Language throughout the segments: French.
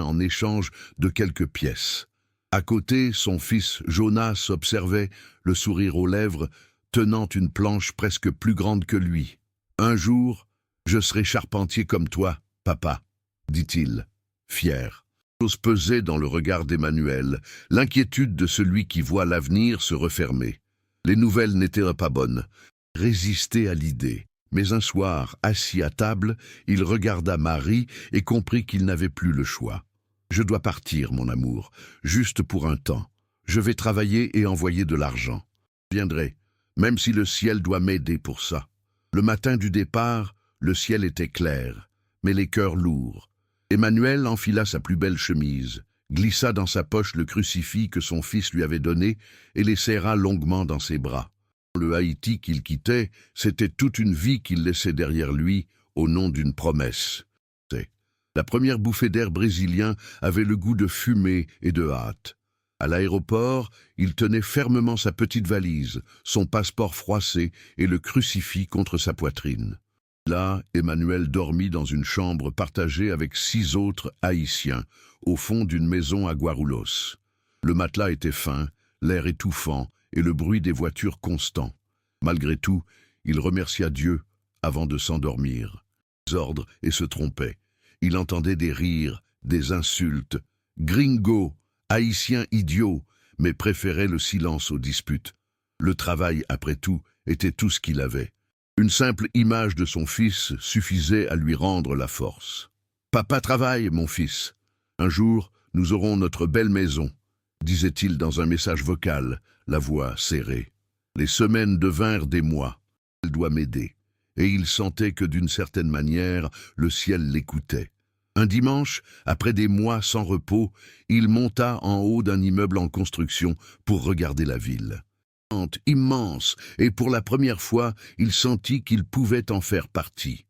en échange de quelques pièces. À côté, son fils Jonas observait, le sourire aux lèvres, tenant une planche presque plus grande que lui. « Un jour, je serai charpentier comme toi, papa, » dit-il, fier. Chose pesait dans le regard d'Emmanuel, l'inquiétude de celui qui voit l'avenir se refermer. Les nouvelles n'étaient pas bonnes. Résister à l'idée. Mais un soir, assis à table, il regarda Marie et comprit qu'il n'avait plus le choix. « Je dois partir, mon amour, juste pour un temps. Je vais travailler et envoyer de l'argent. Je viendrai, même si le ciel doit m'aider pour ça. » Le matin du départ, le ciel était clair, mais les cœurs lourds. Emmanuel enfila sa plus belle chemise, glissa dans sa poche le crucifix que son fils lui avait donné et les serra longuement dans ses bras. Le Haïti qu'il quittait, c'était toute une vie qu'il laissait derrière lui au nom d'une promesse. La première bouffée d'air brésilien avait le goût de fumée et de hâte. À l'aéroport, il tenait fermement sa petite valise, son passeport froissé et le crucifix contre sa poitrine. Là, Emmanuel dormit dans une chambre partagée avec 6 autres Haïtiens, au fond d'une maison à Guarulhos. Le matelas était fin, l'air étouffant et le bruit des voitures constant. Malgré tout, il remercia Dieu avant de s'endormir. Ordre et se trompait. Il entendait des rires, des insultes. Gringo, haïtien idiot, mais préférait le silence aux disputes. Le travail, après tout, était tout ce qu'il avait. Une simple image de son fils suffisait à lui rendre la force. « Papa travaille, mon fils. Un jour, nous aurons notre belle maison, » disait-il dans un message vocal, la voix serrée. Les semaines devinrent des mois. Elle doit m'aider. Et il sentait que d'une certaine manière, le ciel l'écoutait. Un dimanche, après des mois sans repos, il monta en haut d'un immeuble en construction pour regarder la ville. Immense, et pour la première fois, il sentit qu'il pouvait en faire partie.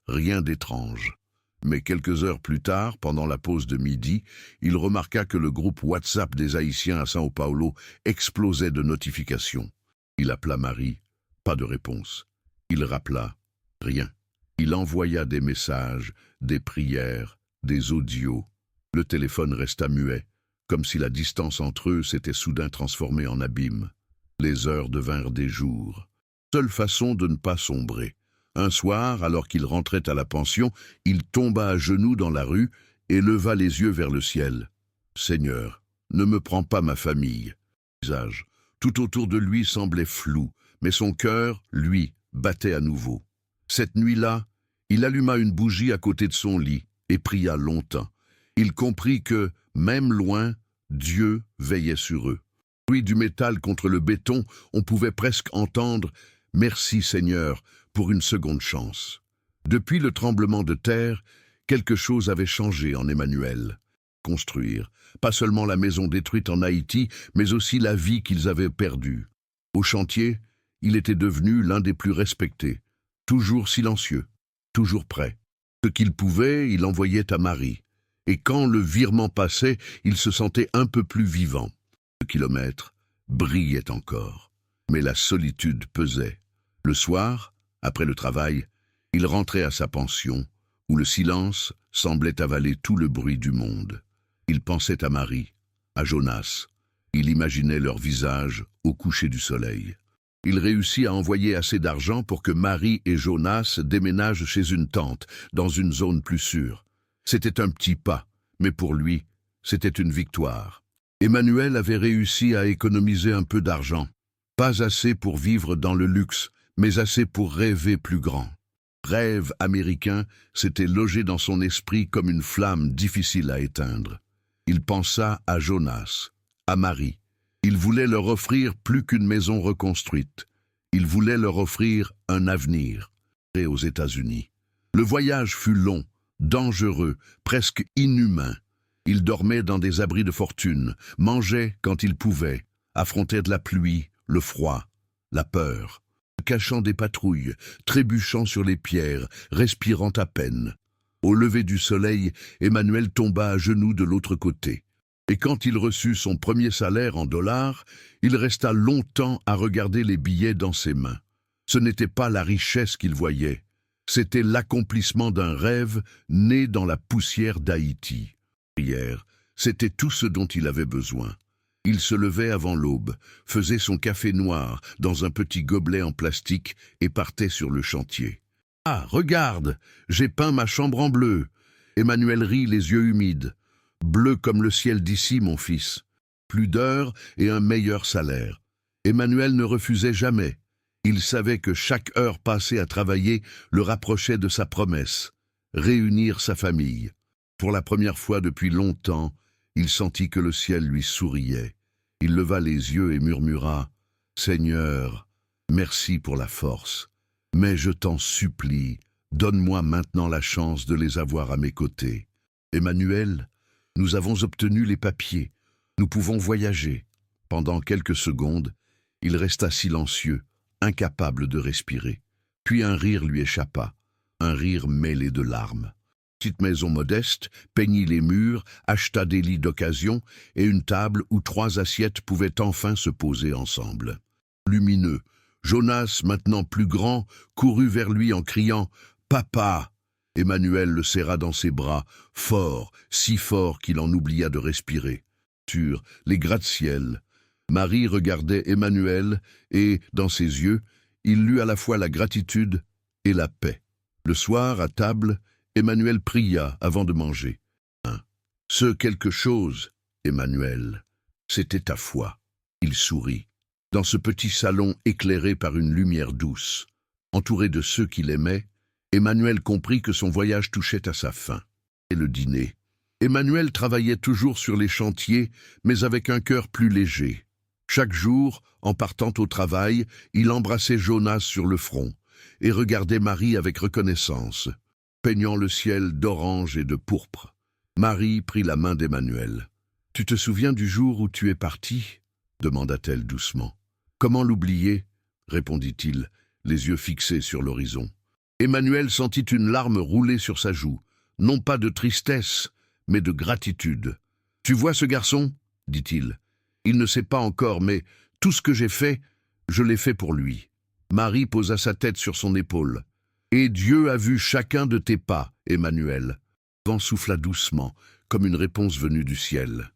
Rien d'étrange. Mais quelques heures plus tard, pendant la pause de midi, il remarqua que le groupe WhatsApp des Haïtiens à São Paulo explosait de notifications. Il appela Marie, pas de réponse. Il rappela, rien. Il envoya des messages, des prières, des audios. Le téléphone resta muet, comme si la distance entre eux s'était soudain transformée en abîme. Les heures devinrent des jours. Seule façon de ne pas sombrer. Un soir, alors qu'il rentrait à la pension, il tomba à genoux dans la rue et leva les yeux vers le ciel. « Seigneur, ne me prends pas ma famille. » Visage. Tout autour de lui semblait flou, mais son cœur, lui, battait à nouveau. Cette nuit-là, il alluma une bougie à côté de son lit et pria longtemps. Il comprit que, même loin, Dieu veillait sur eux. Le bruit du métal contre le béton, on pouvait presque entendre « Merci Seigneur » pour une seconde chance. Depuis le tremblement de terre, quelque chose avait changé en Emmanuel. Construire, pas seulement la maison détruite en Haïti, mais aussi la vie qu'ils avaient perdue. Au chantier, il était devenu l'un des plus respectés, toujours silencieux, toujours prêt. Ce qu'il pouvait, il envoyait à Marie. Et quand le virement passait, il se sentait un peu plus vivant. Le kilomètre brillait encore, mais la solitude pesait. Le soir, après le travail, il rentrait à sa pension, où le silence semblait avaler tout le bruit du monde. Il pensait à Marie, à Jonas. Il imaginait leurs visages au coucher du soleil. Il réussit à envoyer assez d'argent pour que Marie et Jonas déménagent chez une tante, dans une zone plus sûre. C'était un petit pas, mais pour lui, c'était une victoire. Emmanuel avait réussi à économiser un peu d'argent. Pas assez pour vivre dans le luxe, mais assez pour rêver plus grand. Rêve américain s'était logé dans son esprit comme une flamme difficile à éteindre. Il pensa à Jonas, à Marie. Il voulait leur offrir plus qu'une maison reconstruite. Il voulait leur offrir un avenir. Et aux États-Unis. Le voyage fut long, dangereux, presque inhumain. Il dormait dans des abris de fortune, mangeait quand il pouvait, affrontait de la pluie, le froid, la peur. Cachant des patrouilles, trébuchant sur les pierres, respirant à peine. Au lever du soleil, Emmanuel tomba à genoux de l'autre côté. Et quand il reçut son premier salaire en dollars, il resta longtemps à regarder les billets dans ses mains. Ce n'était pas la richesse qu'il voyait, c'était l'accomplissement d'un rêve né dans la poussière d'Haïti. Hier, c'était tout ce dont il avait besoin. Il se levait avant l'aube, faisait son café noir dans un petit gobelet en plastique et partait sur le chantier. « Ah, regarde, j'ai peint ma chambre en bleu !» Emmanuel rit, les yeux humides. « Bleu comme le ciel d'ici, mon fils. » Plus d'heures et un meilleur salaire. Emmanuel ne refusait jamais. Il savait que chaque heure passée à travailler le rapprochait de sa promesse, réunir sa famille. Pour la première fois depuis longtemps, il sentit que le ciel lui souriait. Il leva les yeux et murmura « Seigneur, merci pour la force, mais je t'en supplie, donne-moi maintenant la chance de les avoir à mes côtés. Emmanuel, nous avons obtenu les papiers, nous pouvons voyager. » Pendant quelques secondes, il resta silencieux, incapable de respirer. Puis un rire lui échappa, un rire mêlé de larmes. Petite maison modeste, peignit les murs, acheta des lits d'occasion et une table où 3 assiettes pouvaient enfin se poser ensemble. Lumineux, Jonas, maintenant plus grand, courut vers lui en criant « Papa !» Emmanuel le serra dans ses bras, fort, si fort qu'il en oublia de respirer. Les gratte-ciel. Marie regardait Emmanuel et, dans ses yeux, il lut à la fois la gratitude et la paix. Le soir, à table, Emmanuel pria avant de manger. Ce quelque chose, Emmanuel, c'était ta foi. Il sourit. Dans ce petit salon éclairé par une lumière douce, entouré de ceux qu'il aimait, Emmanuel comprit que son voyage touchait à sa fin. Et le dîner. Emmanuel travaillait toujours sur les chantiers, mais avec un cœur plus léger. Chaque jour, en partant au travail, il embrassait Jonas sur le front et regardait Marie avec reconnaissance, peignant le ciel d'orange et de pourpre. Marie prit la main d'Emmanuel. « Tu te souviens du jour où tu es parti ?» demanda-t-elle doucement. « Comment l'oublier ?» répondit-il, les yeux fixés sur l'horizon. Emmanuel sentit une larme rouler sur sa joue, non pas de tristesse, mais de gratitude. « Tu vois ce garçon ?» dit-il. « Il ne sait pas encore, mais tout ce que j'ai fait, je l'ai fait pour lui. » Marie posa sa tête sur son épaule. « Et Dieu a vu chacun de tes pas, Emmanuel. » Le vent souffla doucement, comme une réponse venue du ciel.